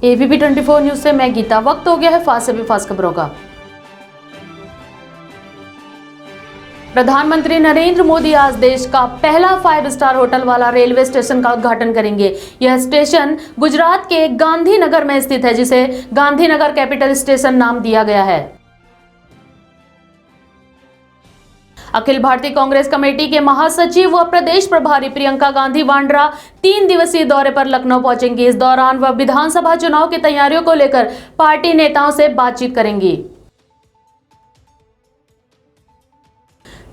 ABP 24 news से मैं गीता। वक्त हो गया है फास्ट से भी फास्ट खबरों का। प्रधानमंत्री नरेंद्र मोदी आज देश का पहला 5 स्टार होटल वाला रेलवे स्टेशन का उद्घाटन करेंगे। यह स्टेशन गुजरात के गांधीनगर में स्थित है, जिसे गांधीनगर कैपिटल स्टेशन नाम दिया गया है। अखिल भारतीय कांग्रेस कमेटी के महासचिव व प्रदेश प्रभारी प्रियंका गांधी वाड्रा 3 दिवसीय दौरे पर लखनऊ पहुंचेंगी। इस दौरान वह विधानसभा चुनाव की तैयारियों को लेकर पार्टी नेताओं से बातचीत करेंगी।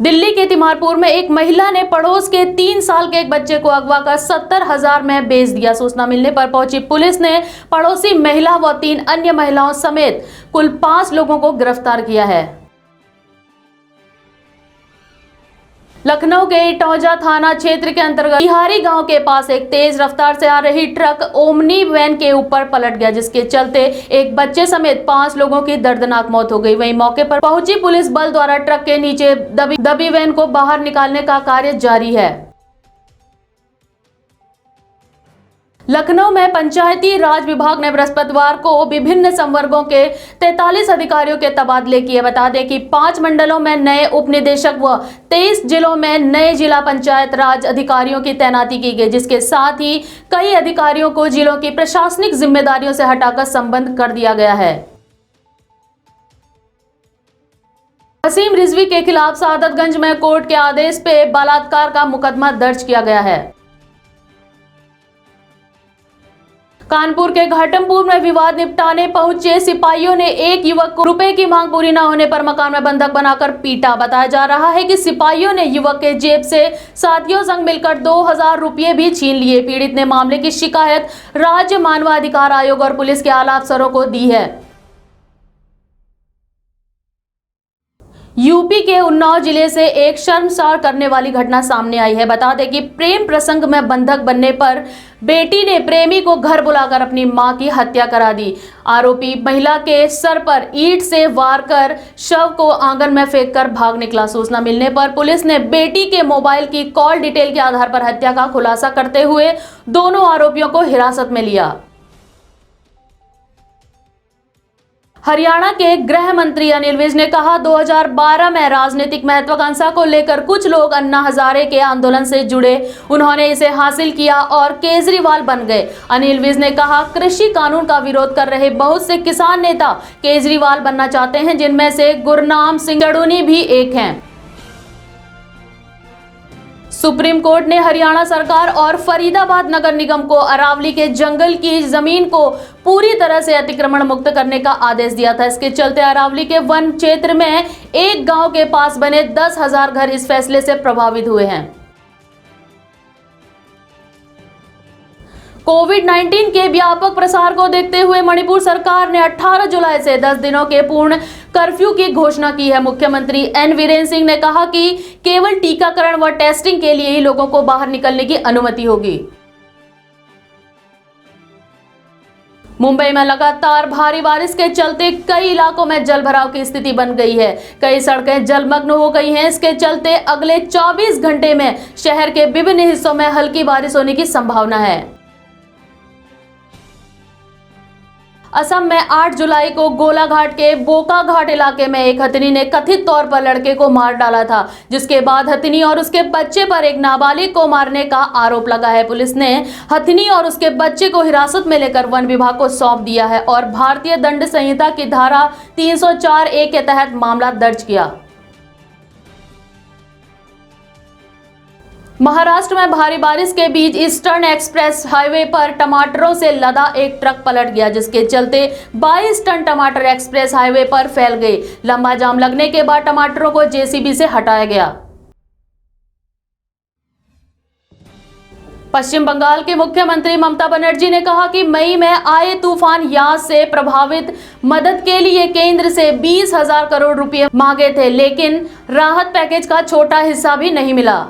दिल्ली के तिमारपुर में एक महिला ने पड़ोस के 3 साल के एक बच्चे को अगवा कर 70,000 में बेच दिया। सूचना मिलने पर पहुंची पुलिस ने पड़ोसी महिला व 3 अन्य महिलाओं समेत कुल 5 लोगों को गिरफ्तार किया है। लखनऊ के इटौंजा थाना क्षेत्र के अंतर्गत बिहारी गांव के पास एक तेज रफ्तार से आ रही ट्रक ओमनी वैन के ऊपर पलट गया, जिसके चलते एक बच्चे समेत 5 लोगों की दर्दनाक मौत हो गई। वहीं मौके पर पहुंची पुलिस बल द्वारा ट्रक के नीचे दबी वैन को बाहर निकालने का कार्य जारी है। लखनऊ में पंचायती राज विभाग ने बृहस्पतिवार को विभिन्न संवर्गों के 43 अधिकारियों के तबादले किए। बता दें कि 5 मंडलों में नए उप निदेशक व 23 जिलों में नए जिला पंचायत राज अधिकारियों की तैनाती की गई, जिसके साथ ही कई अधिकारियों को जिलों की प्रशासनिक जिम्मेदारियों से हटाकर संबद्ध कर दिया गया है। वसीम रिजवी के खिलाफ सादतगंज में कोर्ट के आदेश पे बलात्कार का मुकदमा दर्ज किया गया है। कानपुर के घाटमपुर में विवाद निपटाने पहुंचे सिपाहियों ने एक युवक को रुपए की मांग पूरी न होने पर मकान में बंधक बनाकर पीटा। बताया जा रहा है कि सिपाहियों ने युवक के जेब से साथियों संग मिलकर 2000 रुपये भी छीन लिए। पीड़ित ने मामले की शिकायत राज्य मानवाधिकार आयोग और पुलिस के आला अफसरों को दी है। यूपी के उन्नाव जिले से एक शर्मसार करने वाली घटना सामने आई है। बता दें कि प्रेम प्रसंग में बंधक बनने पर बेटी ने प्रेमी को घर बुलाकर अपनी मां की हत्या करा दी। आरोपी महिला के सर पर ईंट से वार कर शव को आंगन में फेंककर भाग निकला। सूचना मिलने पर पुलिस ने बेटी के मोबाइल की कॉल डिटेल के आधार पर हत्या का खुलासा करते हुए दोनों आरोपियों को हिरासत में लिया। हरियाणा के गृह मंत्री अनिल विज ने कहा, 2012 में राजनीतिक महत्वाकांक्षा को लेकर कुछ लोग अन्ना हजारे के आंदोलन से जुड़े, उन्होंने इसे हासिल किया और केजरीवाल बन गए। अनिल विज ने कहा, कृषि कानून का विरोध कर रहे बहुत से किसान नेता केजरीवाल बनना चाहते हैं, जिनमें से गुरनाम सिंह जड़ूनी भी एक हैं। सुप्रीम कोर्ट ने हरियाणा सरकार और फरीदाबाद नगर निगम को अरावली के जंगल की जमीन को पूरी तरह से अतिक्रमण मुक्त करने का आदेश दिया था। इसके चलते अरावली के वन क्षेत्र में एक गांव के पास बने 10,000 घर इस फैसले से प्रभावित हुए हैं। कोविड-19 के व्यापक प्रसार को देखते हुए मणिपुर सरकार ने 18 जुलाई से 10 दिनों के पूर्ण कर्फ्यू की घोषणा की है। मुख्यमंत्री एन वीरेंद्र सिंह ने कहा कि केवल टीकाकरण व टेस्टिंग के लिए ही लोगों को बाहर निकलने की अनुमति होगी। मुंबई में लगातार भारी बारिश के चलते कई इलाकों में जलभराव की स्थिति बन गई है। कई सड़कें जलमग्न हो गई हैं। इसके चलते अगले 24 घंटे में शहर के विभिन्न हिस्सों में हल्की बारिश होने की संभावना है। असम में 8 जुलाई को गोलाघाट के बोकाघाट इलाके में एक हथिनी ने कथित तौर पर लड़के को मार डाला था, जिसके बाद हथिनी और उसके बच्चे पर एक नाबालिग को मारने का आरोप लगा है। पुलिस ने हथिनी और उसके बच्चे को हिरासत में लेकर वन विभाग को सौंप दिया है और भारतीय दंड संहिता की धारा 304(a) के तहत मामला दर्ज किया। महाराष्ट्र में भारी बारिश के बीच ईस्टर्न एक्सप्रेस हाईवे पर टमाटरों से लदा एक ट्रक पलट गया, जिसके चलते 22 टन टमाटर एक्सप्रेस हाईवे पर फैल गए। लंबा जाम लगने के बाद टमाटरों को जेसीबी से हटाया गया। पश्चिम बंगाल के मुख्यमंत्री ममता बनर्जी ने कहा कि मई में आए तूफान यास से प्रभावित मदद के लिए केंद्र से 20,000 करोड़ रुपए मांगे थे, लेकिन राहत पैकेज का छोटा हिस्सा भी नहीं मिला।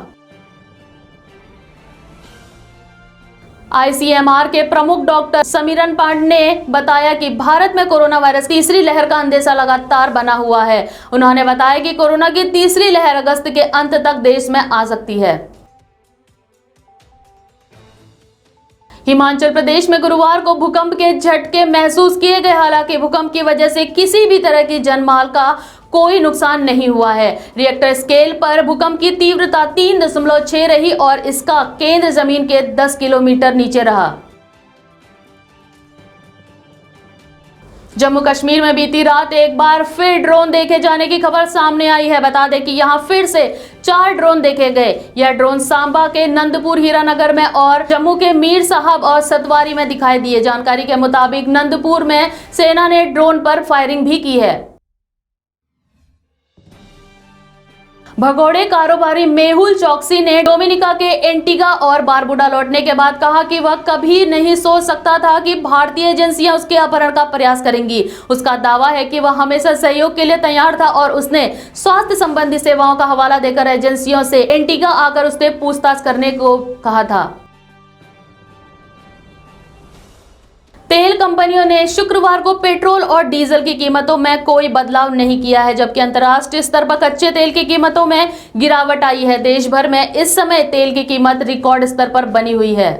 आईसीएमआर के प्रमुख डॉक्टर समीरन पांडे ने बताया कि भारत में कोरोना वायरस की तीसरी लहर का अंदेशा लगातार बना हुआ है। उन्होंने बताया कि कोरोना की तीसरी लहर अगस्त के अंत तक देश में आ सकती है। हिमाचल प्रदेश में गुरुवार को भूकंप के झटके महसूस किए गए। हालांकि भूकंप की वजह से किसी भी तरह की जानमाल का कोई नुकसान नहीं हुआ है। रिएक्टर स्केल पर भूकंप की तीव्रता 3.6 रही और इसका केंद्र जमीन के 10 किलोमीटर नीचे रहा। जम्मू कश्मीर में बीती रात एक बार फिर ड्रोन देखे जाने की खबर सामने आई है। बता दें कि यहां फिर से 4 ड्रोन देखे गए। यह ड्रोन सांबा के नंदपुर हीरानगर में और जम्मू के मीर साहब और सतवारी में दिखाई दिए। जानकारी के मुताबिक नंदपुर में सेना ने ड्रोन पर फायरिंग भी की है। भगोड़े कारोबारी मेहुल चौकसी ने डोमिनिका के एंटीगा और बारबुडा लौटने के बाद कहा कि वह कभी नहीं सोच सकता था कि भारतीय एजेंसियां उसके अपहरण का प्रयास करेंगी। उसका दावा है कि वह हमेशा सहयोग के लिए तैयार था और उसने स्वास्थ्य संबंधी सेवाओं का हवाला देकर एजेंसियों से एंटीगा आकर उससे पूछताछ करने को कहा था। तेल कंपनियों ने शुक्रवार को पेट्रोल और डीजल की कीमतों में कोई बदलाव नहीं किया है, जबकि अंतर्राष्ट्रीय स्तर पर कच्चे तेल की कीमतों में गिरावट आई है। देश भर में इस समय तेल की कीमत रिकॉर्ड स्तर पर बनी हुई है।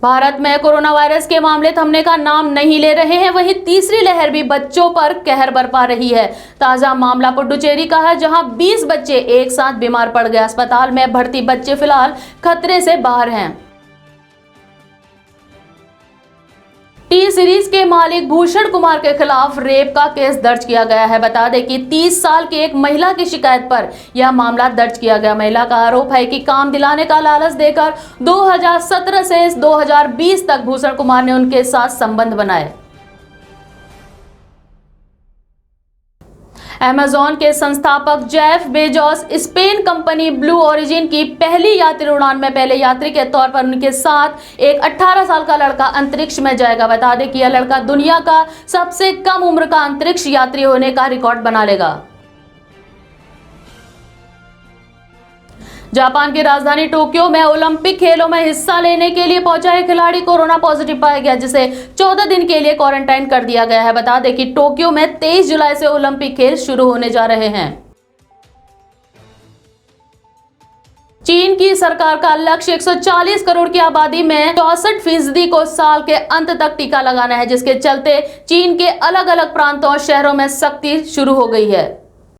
भारत में कोरोना वायरस के मामले थमने का नाम नहीं ले रहे हैं। वहीं तीसरी लहर भी बच्चों पर कहर बरपा रही है। ताजा मामला पुडुचेरी का है, जहां 20 बच्चे एक साथ बीमार पड़ गए। अस्पताल में भर्ती बच्चे फिलहाल खतरे से बाहर हैं। टी सीरीज के मालिक भूषण कुमार के खिलाफ रेप का केस दर्ज किया गया है। बता दें कि 30 साल की एक महिला की शिकायत पर यह मामला दर्ज किया गया। महिला का आरोप है कि काम दिलाने का लालच देकर 2017 से 2020 तक भूषण कुमार ने उनके साथ संबंध बनाए। अमेज़न के संस्थापक Jeff Bezos Spain company blue origin की पहली यात्री उड़ान में पहले यात्री के तौर पर उनके साथ एक 18 साल का लड़का अंतरिक्ष में जाएगा। बता दें कि यह लड़का दुनिया का सबसे कम उम्र का अंतरिक्ष यात्री होने का रिकॉर्ड बना लेगा। जापान की राजधानी टोक्यो में ओलंपिक खेलों में हिस्सा लेने के लिए पहुंचा एक खिलाड़ी कोरोना पॉजिटिव पाया गया, जिसे 14 दिन के लिए क्वारंटाइन कर दिया गया है। बता दें कि टोक्यो में 23 जुलाई से ओलंपिक खेल शुरू होने जा रहे हैं। चीन की सरकार का लक्ष्य 140 करोड़ की आबादी में 64% को साल के अंत तक टीका लगाना है, जिसके चलते चीन के अलग अलग प्रांतों और शहरों में सख्ती शुरू हो गई है।